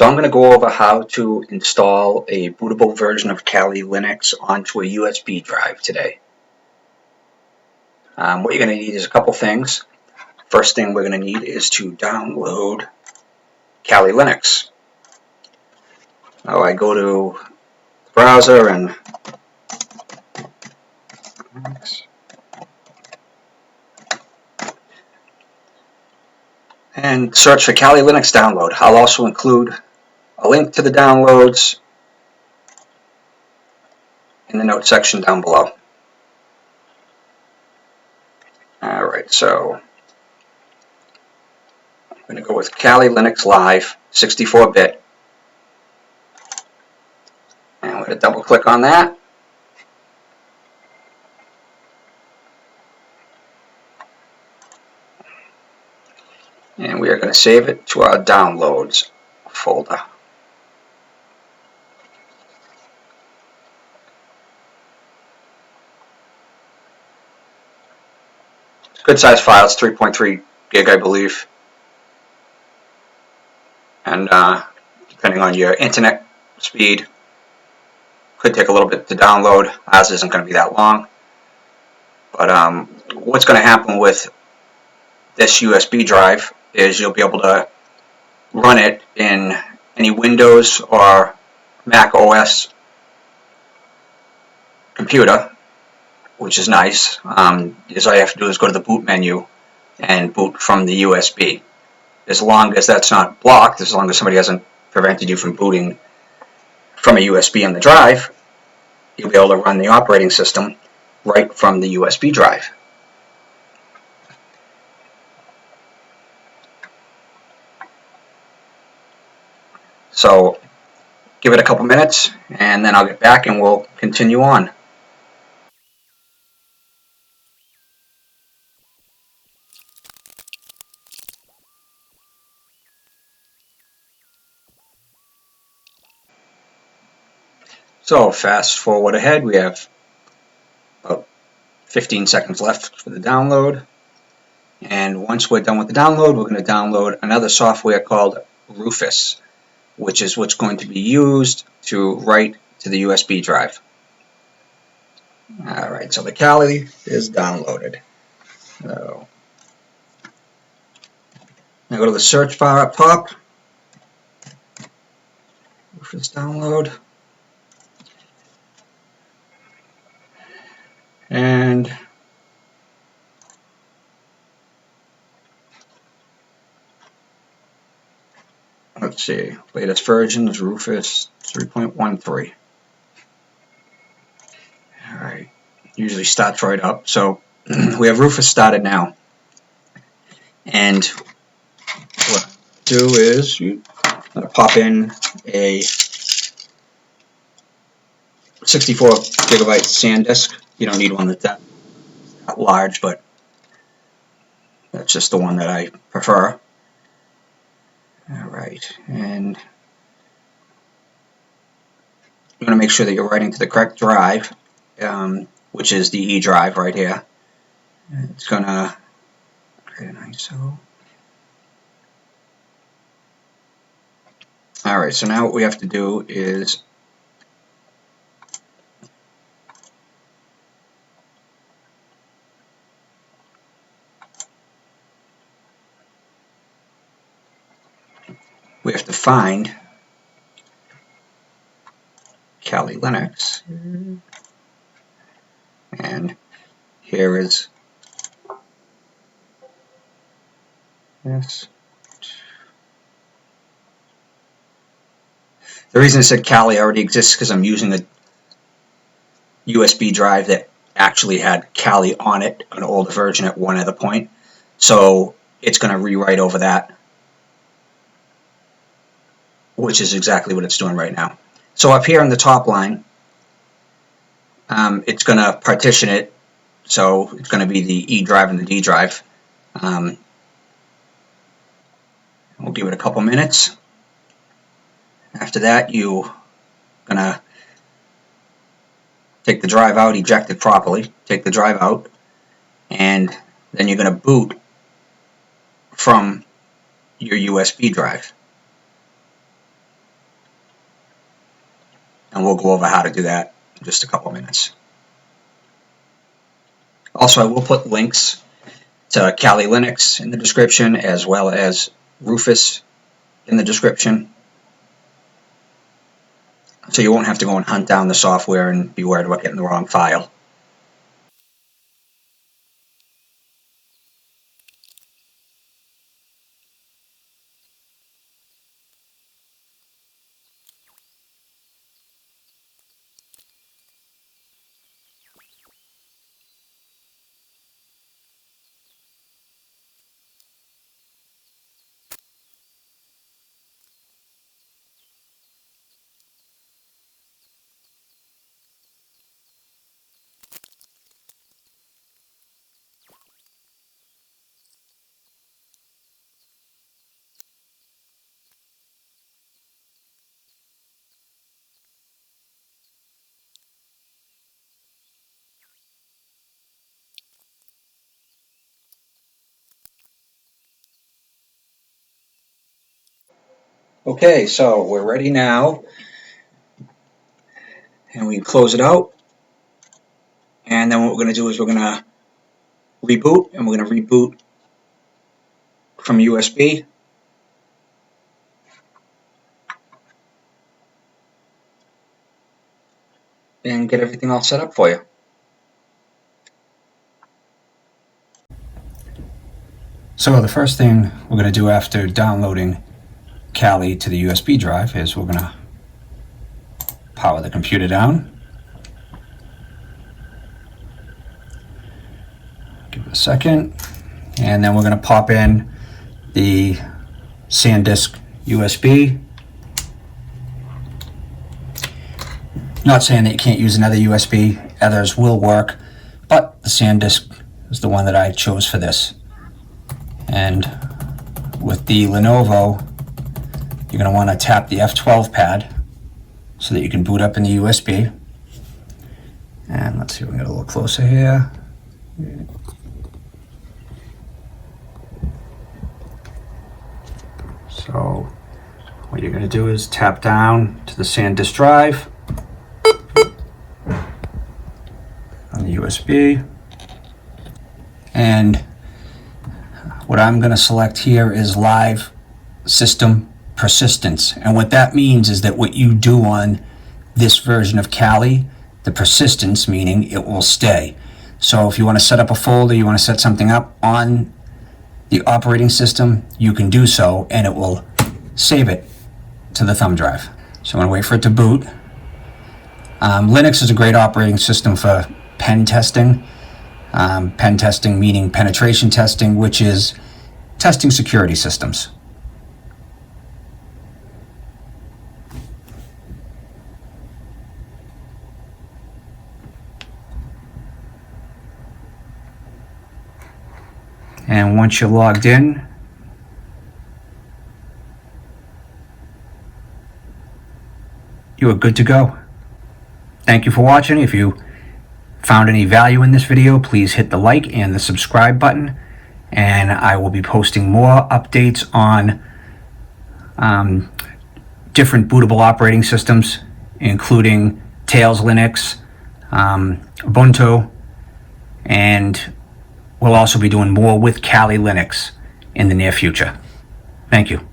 So I'm going to go over how to install a bootable version of Kali Linux onto a USB drive today. What you're going to need is a couple things. First thing we're going to need is to download Kali Linux. Now I go to the browser and search for Kali Linux download. I'll also include a link to the downloads in the notes section down below. Alright, so I'm going to go with Kali Linux Live 64-bit. And I'm going to double click on that. And we are going to save it to our downloads folder. It's a good size file. It's 3.3 gig, I believe. And depending on your internet speed, could take a little bit to download. Ours isn't going to be that long. But what's going to happen with this USB drive is you'll be able to run it in any Windows or Mac OS computer, which is nice. Is all you have to do is go to the boot menu and boot from the USB. As long as that's not blocked, as long as somebody hasn't prevented you from booting from a USB on the drive, you'll be able to run the operating system right from the USB drive. So give it a couple minutes and then I'll get back and we'll continue on. So fast forward ahead, we have about 15 seconds left for the download. And once we're done with the download, we're going to download another software called Rufus, which is what's going to be used to write to the USB drive. Alright, so the Kali is downloaded. So now go to the search bar up top. Rufus download. And let's see, latest version is Rufus 3.13. Alright, usually starts right up. So we have Rufus started now. And what I do is I'm going to pop in a 64 gigabyte Sandisk. You don't need one that's that large, but that's just the one that I prefer. Alright, and you want to make sure that you're writing to the correct drive, which is the E drive right here. It's going to create an ISO. Alright, so now what we have to do is we have to find Kali Linux, and here is this. The reason I said Kali already exists because I'm using a USB drive that actually had Kali on it, an older version at one other point, so it's going to rewrite over that, which is exactly what it's doing right now. So up here in the top line, it's going to partition it, so it's going to be the E drive and the D drive. We'll give it a couple minutes. After that, you're going to take the drive out, eject it properly, take the drive out, and then you're going to boot from your USB drive. and we'll go over how to do that in just a couple minutes. Also, I will put links to Kali Linux in the description, as well as Rufus in the description, so you won't have to go and hunt down the software and be worried about getting the wrong file. Okay, so we're ready now, and we can close it out. And then what we're going to do is we're going to reboot, and we're going to reboot from USB. And get everything all set up for you. So the first thing we're going to do after downloading Kali to the USB drive is we're going to power the computer down. Give it a second. And then we're going to pop in the Sandisk USB. Not saying that you can't use another USB, others will work, but the Sandisk is the one that I chose for this. And with the Lenovo, you're going to want to tap the F12 pad so that you can boot up in the USB. And let's see if we can get a little closer here. So what you're going to do is tap down to the Sandisk drive on the USB, and what I'm going to select here is live system persistence. And what that means is that what you do on this version of Kali, the persistence, meaning it will stay. So if you want to set up a folder, you want to set something up on the operating system, you can do so, and it will save it to the thumb drive. So I'm going to wait for it to boot. Linux is a great operating system for pen testing. Pen testing meaning penetration testing, which is testing security systems. And once you're logged in, you are good to go. Thank you for watching. If you found any value in this video, please hit the like and the subscribe button, and I will be posting more updates on different bootable operating systems, including Tails Linux, Ubuntu, and we'll also be doing more with Kali Linux in the near future. Thank you.